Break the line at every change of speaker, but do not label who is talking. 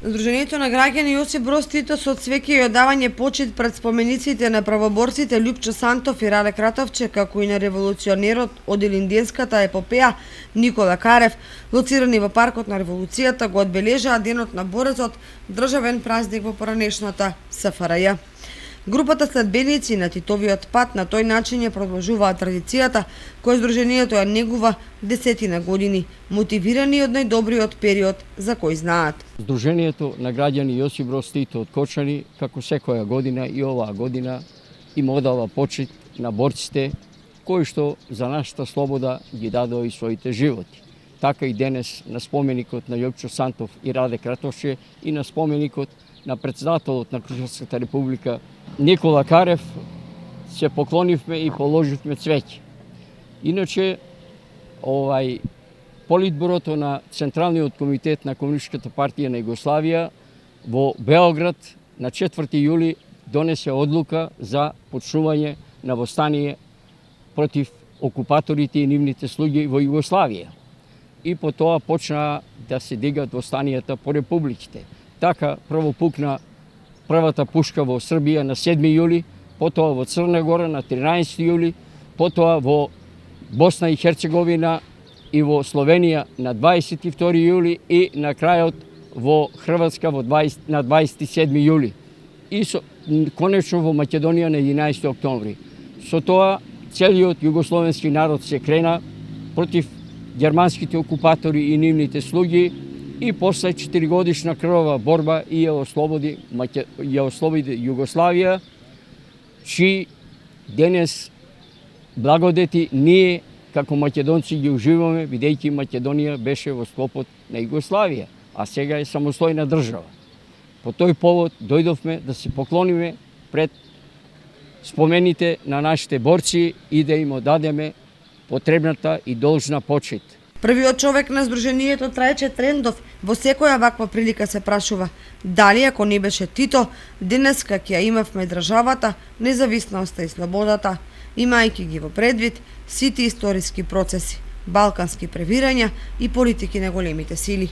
Сдруженијето на граѓани Јосип Броз Тито со цвеќе и одавање почит пред спомениците на правоборците Љупчо Сантов и Раде Кратовче, како и на револуционерот од Илинденската епопеја Никола Карев, лоцирани во паркот на револуцијата, го одбележаа денот на борецот, државен празник во поранешната СФРЈ. Групата следбеници на Титовиот пат на тој начин ја продолжуваат традицијата која Сдруженијето ја негува десетина години, мотивирани од најдобриот период за кој знаат.
Сдруженијето на граѓани Јосип Броз Тито од Кочани, како секоја година и оваа година, им одава почит на борците кои што за нашата слобода ги дадоа и своите животи. Така и денес на споменикот на Љупчо Сантов и Раде Кратовче и на споменикот на председателот на Кружевската република Никола Карев се поклонивме и положивме цвеќе. Иначе, Политбурото на Централниот комитет на Комунистичката партија на Југославија во Београд на 4. јули донесе одлука за почнување на востание против окупаторите и нивните слуги во Југославија. И по тоа почнаа да се дигат востанијата по републиките. Така прво пукна првата пушка во Србија на 7. јули, потоа во Црна Гора на 13. јули, потоа во Босна и Херцеговина и во Словенија на 22. јули и на крајот во Хрватска на 27. јули. И конечно во Македонија на 11. октомври. Со тоа целиот југословенски народ се крена против германските окупатори и нивните слуги и после 4-годишна крвава борба и ја ослободи Југославија, чии денес благодети ние како македонци ги уживаме, бидејќи Македонија беше во склопот на Југославија, а сега е самостојна држава. По тој повод дојдовме да се поклониме пред спомените на нашите борци и да им одадеме потребната и должна почит.
Првиот човек на Сдруженијето Трајче Трендов во секоја ваква прилика се прашува дали ако не беше Тито, денеска ќе ја имавме државата, независноста и слободата, имајќи ги во предвид сите историски процеси, балкански превирања и политики на големите сили.